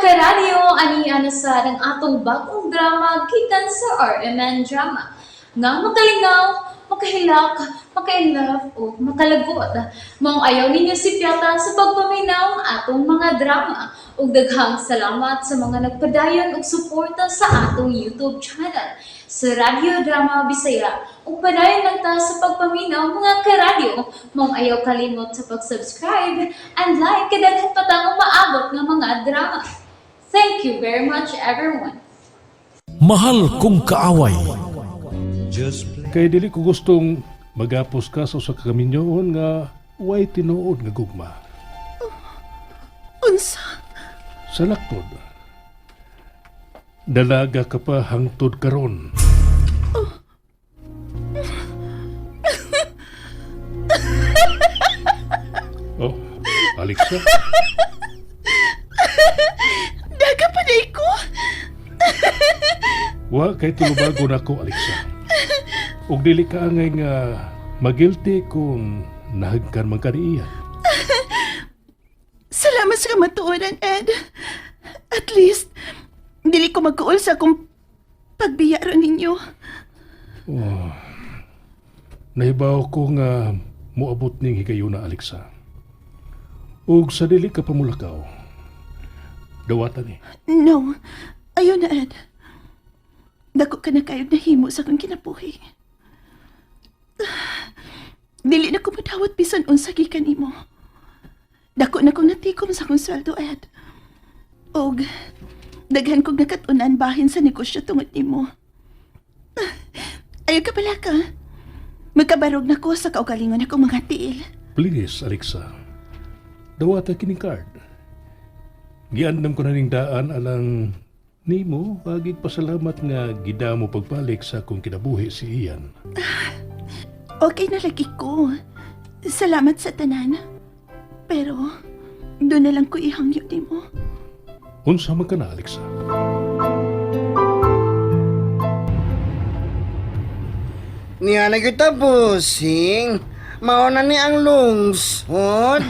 karadyo, ani sa ng atong bagong drama gikan sa RMN Drama. Nga makalingaw, makahilak, maka-inlove, o makalagot. Mong ayaw ninyo si Piata sa pagpaminaw ng atong mga drama. Ug daghang salamat sa mga nagpadayon ug suporta sa atong YouTube channel sa Radio Drama Bisaya. Ug padayon lang ta sa pagpaminaw mga karadyo. Mong ayaw kalimot sa pag-subscribe and like kadaghan pa tang maabot ng mga drama. Thank you very much everyone. Mahal kong kaaway. Kay dili ko gustong magapos ka sa kaminyoon nga way tinuod nga gugma. Unsa? Sa laktod, dalaga ka pa hangtod karon. Oh, Alexa? Daga pa na ko? Wa kay tulubago na ko, Alexa. Ug dili ka angay nga magilty kung nahagkan man kaniiyan. Salamat sa kamatuoran, Ed. At least, dili ko magkuol sa akong pagbiyaro ninyo. Oh, nahibaw ko nga muabot ning higayuna, Alexa. Ug sa dili ka pamulakaw, dawatan ni. No, ayaw na, Ed. Dako ka na kayod na himo sa akong kinabuhi. Dili na ko madawat bisan unsa gikan imo. Dako na kong natikom sa akong sweldo, Ed. Og, daghan kong nakatunan bahin sa negosyo tungod nimo. Ayaw ka pala ka. Magkabarog na ko sa kaugalingon akong mga tiil. Please, Alexa. Dawata kining card. Giandam ko na ning daan alang nimo pagig pasalamat nga gidamo pagbalik sa akong kinabuhi si Ian. Okay na lagi ko. Salamat sa tanan. Pero, doon na lang ko ihangyo ni mo. Unsa man ka na, Alexa? Niya na kita, bossing. Mauna ni ang lungsod.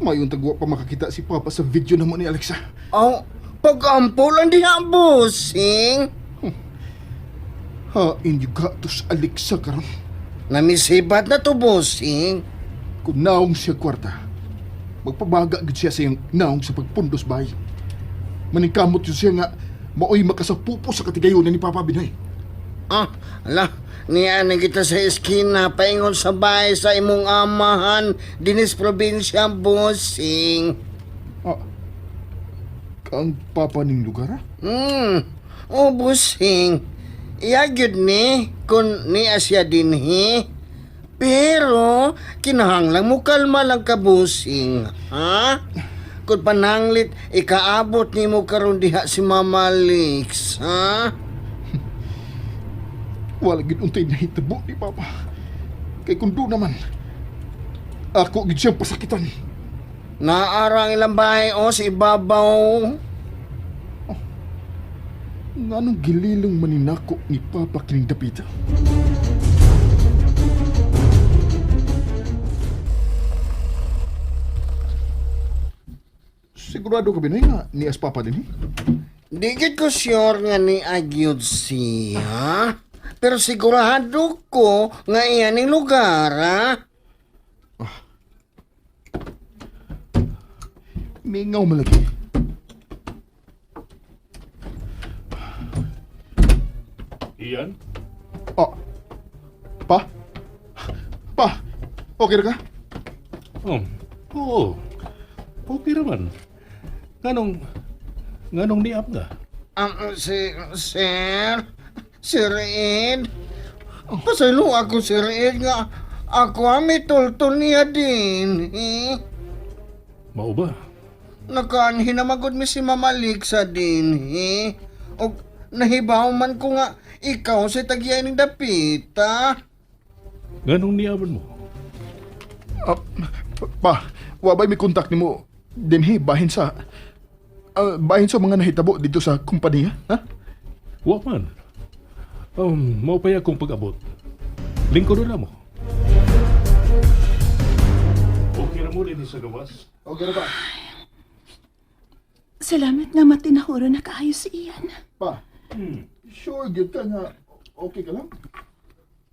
Mayong tagwa pa makakita si Papa sa video na mo ni Alexa. Oh, pag-ampol ang diha, bossing. Hain yung gatos Alexa karon. Namisibat na to, bossing. Kung naong siya kwarta, magpabaga gid siya sa iyang naong sa pagpundos bahay. Maningkamot yun siya nga maoy makasapupo sa katigayonan ni Papa Binoy. Ala, niya na kita sa eskina, paingon sa bahay sa imong amahan, dinis probinsya, bossing. Ang Papa ning lugar, ha? Oh, bossing. Iyagyod ni, kung ni asya dinhi. Pero, kinahanglang mo kalma lang ka, bossing. Ha? Kung pananglit, ikaabot ni mo karon diha si Mama Lix, ha? Wala gid untay na hitabo ni Papa. Kay kung doon naman, ako gid siyang pasakitan. Naarang ilang bahay o si Ibabaw. Nganong gililong maninako ni Papa kining dapita. Sigurado ka Binoy nga ni as Papa din, eh? Di ko sure nga ni Agyod siya. Pero sigurado ko nga iyan ang lugar, ha? Mingaw malagi. Ian? Pa? Pa? Okay na ka? Oh, oo. Okay naman. Nganong niap nga? Sir Ed? Pasalo ako, Sir Ed, nga ako may tultol niya din, eh? Mao ba? Nakaanhin na magod mi si Mama Lixa din, eh? O nahibaw man ko nga ikaw sa tagyan ng dapita. Nganong niaban mo? Pa, wabay may kontak ni mo dinhi bahin sa mga nahitabo dito sa kumpanya, ha? Wa man. Maupaya akong pag-abot. Lingkod na mo. Okay na mo rin sa gawas. Okay na ba? Salamat nga matinahuro na kaayo si Ian. Pa, sure gyud ka nga okay ka lang?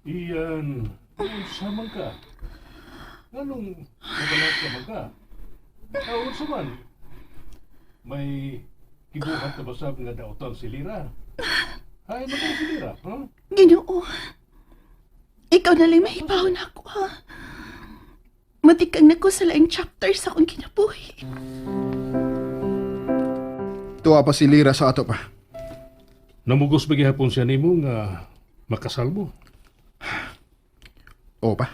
Iyan, samang ka. Anong mabalat ka ba ka? Tawag sa man. May kibuhat na basab nga dautan si Lira. Ay, naman si Lira, ha? Ginoo, ikaw na lang mahibawon ako, ha? Matikang na ko sa laing chapter sa akong kinabuhi. Tuwa pa si Lira sa ato pa. Namugos ba gihapon siya nimo nga makasal mo? O pa.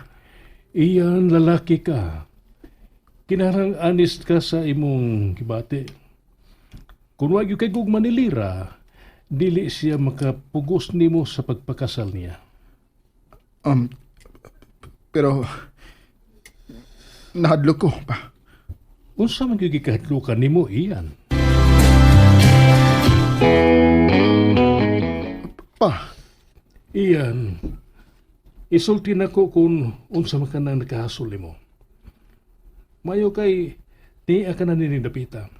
Iyan, lalaki ka. Kinarang honest ka sa imong kibate. Kung wag yung kay gugma ni Lira, dili siya makapugos nimo sa pagpakasal niya. Pero nahadlok ko pa. Unsa man yung gikahadlukan nimo, Iyan? Pa, Iyan, isulti na ko kung unsa man ka nang nakahasol nimo. Mayo kay tiya ka na ninindapita.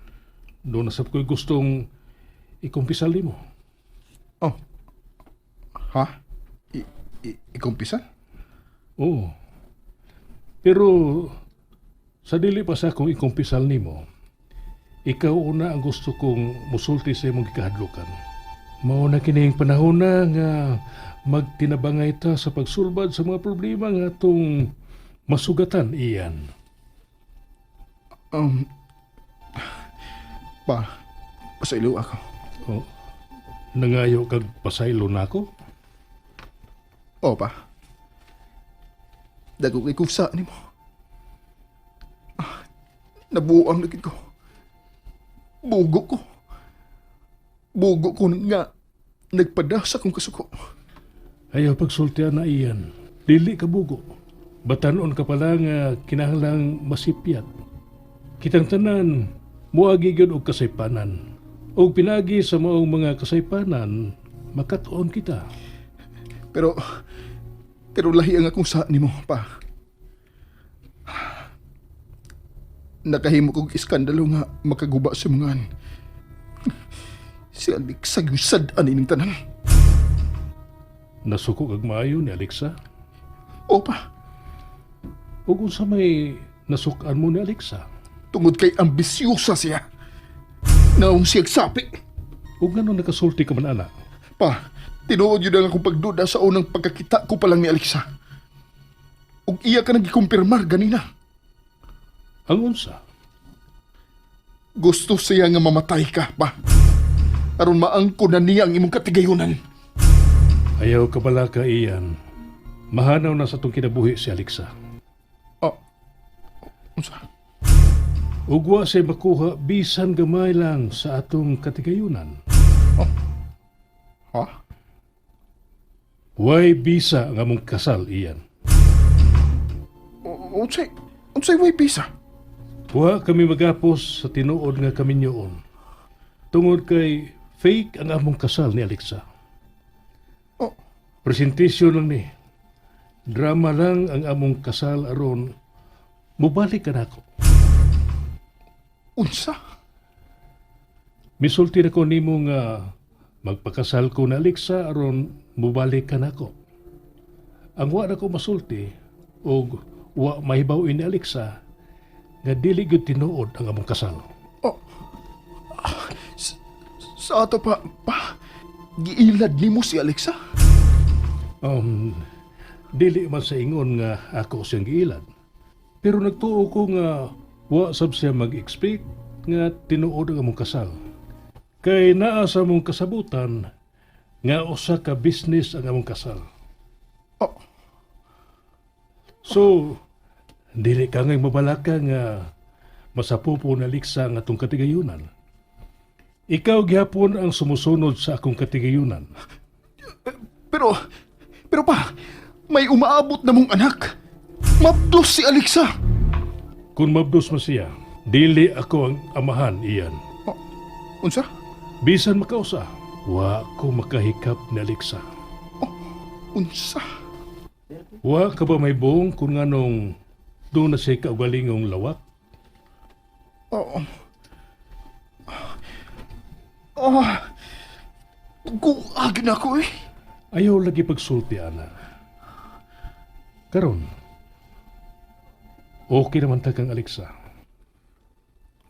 Doon na sab ko'y gustong ikumpisal nimo. oh. Ha? Ikumpisan? Oo. Pero sa dili pa sa akong ikumpisal nimo, ikaw una ang gusto kong musulti sa imong gikahadlukan. Mao na kining panahon na nga magtinabangay ta sa pagsulbad sa mga problema nga atong masugatan, Iyan. Pa, pasaylo ako. Oh, nangayo kag pasaylo na ako? O pa. Dago kay kusa ni mo. Nabuang lagi ko. Bugo ko nga nagpadas akong kasuko. Ayaw pagsultian na Iyan. Dili ka bugo. Batanon ka pala nga kinahanglang masipyat. Kitang tanan, muagi gyud og kasaypanan. Og pinagi sa maong mga kasaypanan, makatuon kita. Pero lahi ang akong sa ni mo, pa. Nakahimo kong iskandalo nga makaguba sa mga si Alexa yung sad-an ining tanan. Nasuko kag maayo ni Alexa. O pa, Ug unsa may nasukan mo ni Alexa? tungod kay ambisyosa siya. Naong siyag sapi. Ug ngano nakasulti ka man ana? Pa, tinuod yun ang akong pagduda sa unang pagkakita ko pa lang ni Alexa. Ug iya ka nagikumpirmar ganina. Ang unsa? Gusto siya nga mamatay ka, pa. Aron maangko na niya ang imong katigayunan. Ayaw ka bala ka Iyan. Mahanaw na sa tong kinabuhi si Alexa. Oh, unsa? Ug wa say makuha bisan gamay lang sa atong katigayunan. Ha? Way bisa nga mong kasal, Iyan. Unsay way bisa? Wa kami magapos sa tinuod nga kami nyoon. Tungod kay fake ang among kasal ni Alexa. Oh. Presentasyon lang ni. Drama lang ang among kasal aron mubalik ka na ako. Unsa? Misulti na ko nimo nga magpakasal ko na Alexa aron mubalik ka na ako. Ang wa na ko masulti o wa mahibaw ni Alexa nga dili gyud tinuod ang among kasal. Sa ato pa, giilad nimo si Alexa? Dili man sa ingon nga ako siyang giilad. Pero nagtuo ko nga wa sab siya mag-expect nga tinuod ang among kasal. Kay naa sa among kasabutan nga usa ka business ang among kasal. Oh. So, dili ka ngay mabalaka nga masapupo na Alexa nga atong katigayunan. Ikaw gihapon ang sumusunod sa akong katigayunan. Pero pa, may umaabot na mong anak. Mabdos si Alexa. Kung mabdos man siya, dili ako ang amahan, Iyan. Unsa? Bisan makausa, wa ko makahikap ni Alexa. Unsa? Wa ka ba may buong kung nganong doon na siya kaugalingong lawak? Oo. Guagin ako eh. Ayaw lagi pagsulti, ana. Karon, okay naman ta kang Alexa.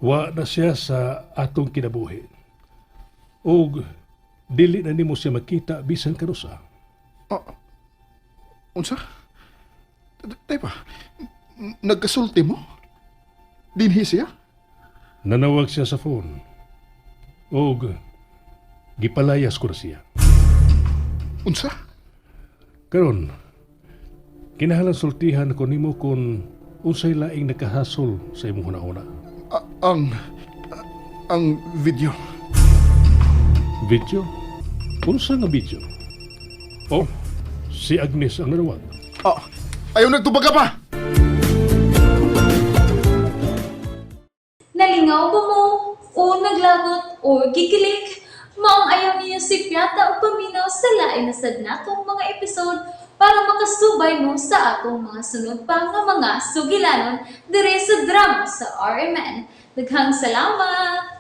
Wa na siya sa atong kinabuhi. Og dili na nimo siya makita bisan kanusa. Unsa? Tay pa, nagkasulti mo? Dinhi siya? Nanawag siya sa phone. Og gipalayas ko na siya. Unsa? Karon, kinahanglan sultihan ko nimo kung unsay laing nakahasol sa imong hunahuna. Ang video. Video? Unsa nga video? Oh, si Agnes ang nanawag. Ayaw nagtubaga pa! Nalingaw ba mo? O naglagot? O gikilik? Maong ayaw niyo si Piata o paminaw sa lain na sad natong mga episode para makasubay mo sa atong mga sunod pa nga mga sugilanon dire sa drama sa RMN. Daghang salamat!